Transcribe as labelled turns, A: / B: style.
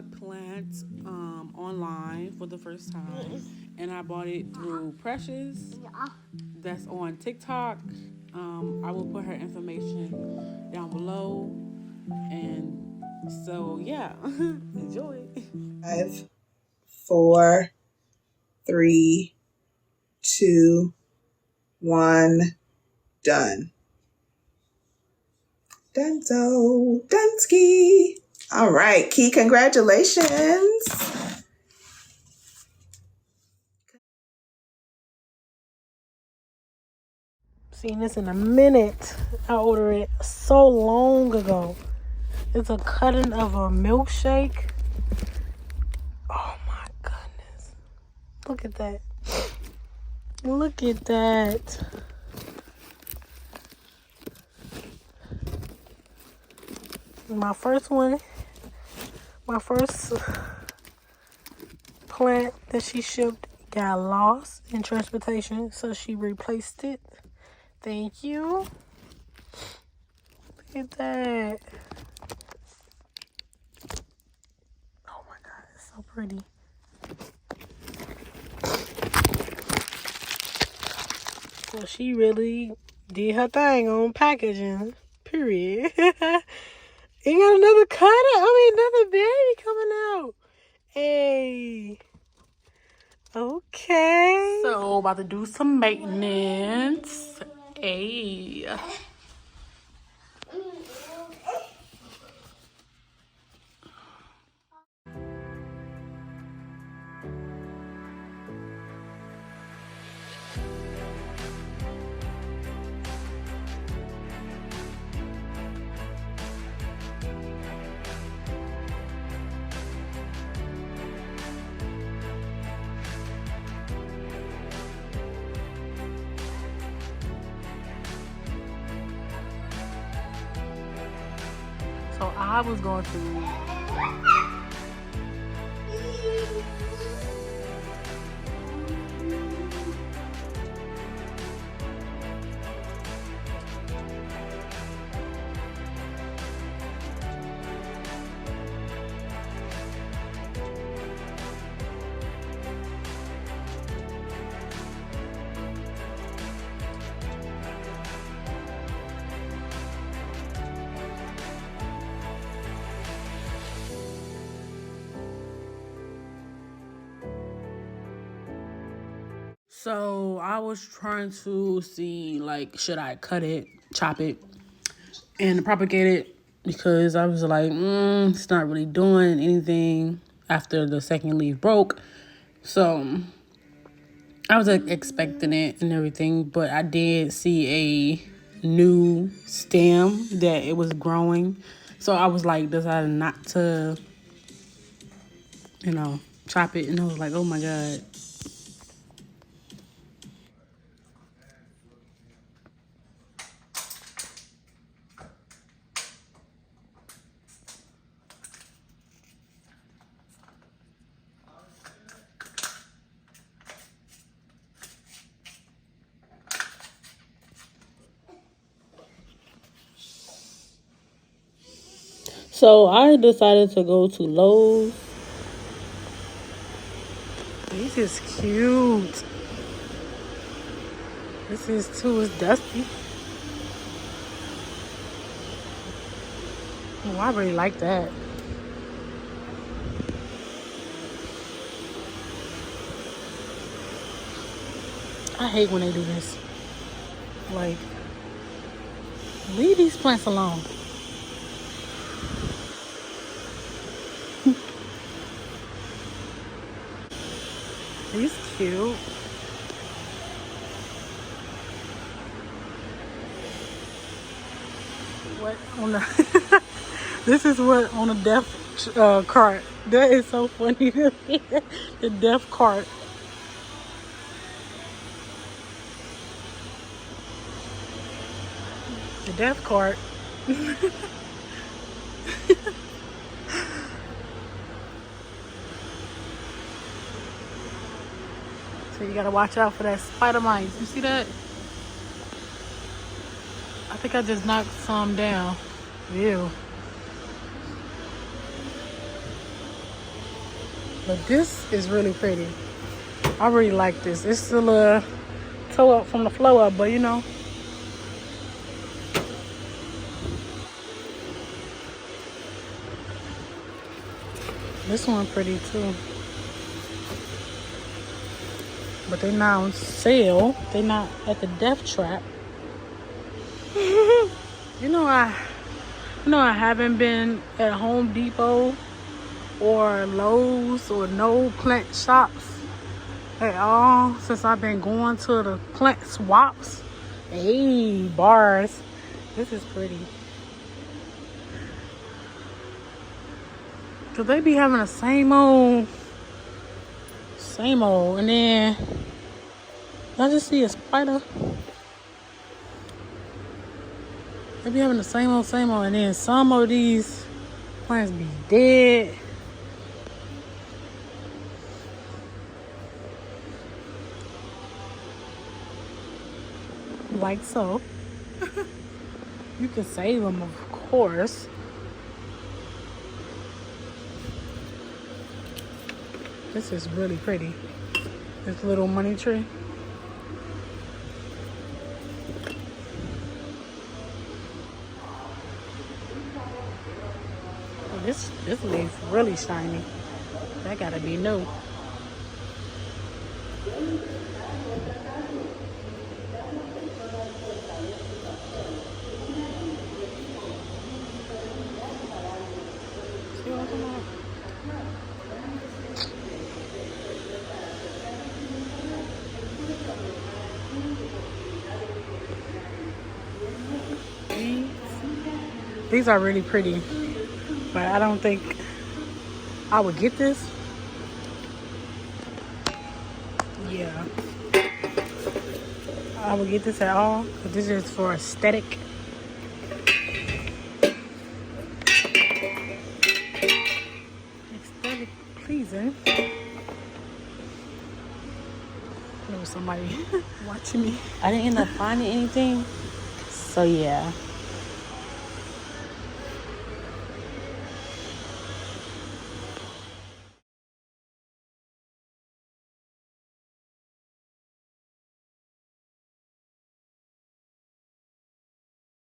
A: a plant online for the first time, and I bought it through Precious. That's on TikTok. I will put her information down below, and so yeah, enjoy.
B: 5, 4, 3, 2, 1, done. Dunzo, Dunsky. All right, Key, congratulations.
C: Seen this in a minute. I ordered it so long ago. It's a cutting of a milkshake. Oh my goodness. Look at that. Look at that. My first plant that she shipped got lost in transportation, so she replaced it. Thank you. Look at that. Oh my god, it's so pretty. So she really did her thing on packaging. Period. Ain't got another cutter. Another baby coming out. Hey. Okay.
A: So about to do some maintenance. Hey. So I was going to So I was trying to see, like, should I cut it, chop it, and propagate it, because I was like, it's not really doing anything after the second leaf broke. So I was expecting it and everything, but I did see a new stem that it was growing. So I was like, decided not to, chop it. And I was like, oh my God. So I decided to go to Lowe's.
C: This is cute. This is too. It's dusty. Oh, I really like that. I hate when they do this. Like, leave these plants alone. He's cute. What on the? This is what on a death cart. That is so funny to me. The death cart. The death cart. So you gotta watch out for that spider mites. You see that? I think I just knocked some down. Ew. But this is really pretty. I really like this. It's still a toe up from the flow up, but you know. This one pretty too. But they're not on sale. They're not at the death trap. You know I haven't been at Home Depot or Lowe's or no plant shops at all since I've been going to the plant swaps. Hey, bars. This is pretty. Cause they be having the same old. And then I just see a spider. They be having the same old, and then some of these plants be dead. Like so. You can save them, of course. This is really pretty. This little money tree. This leaf really shiny. That gotta be new. See what I'm talking about? These are really pretty, but I don't think I would get this. Yeah, I would get this at all, but this is for aesthetic. Aesthetic pleasing. There was somebody watching me.
A: I didn't end up finding anything. So yeah.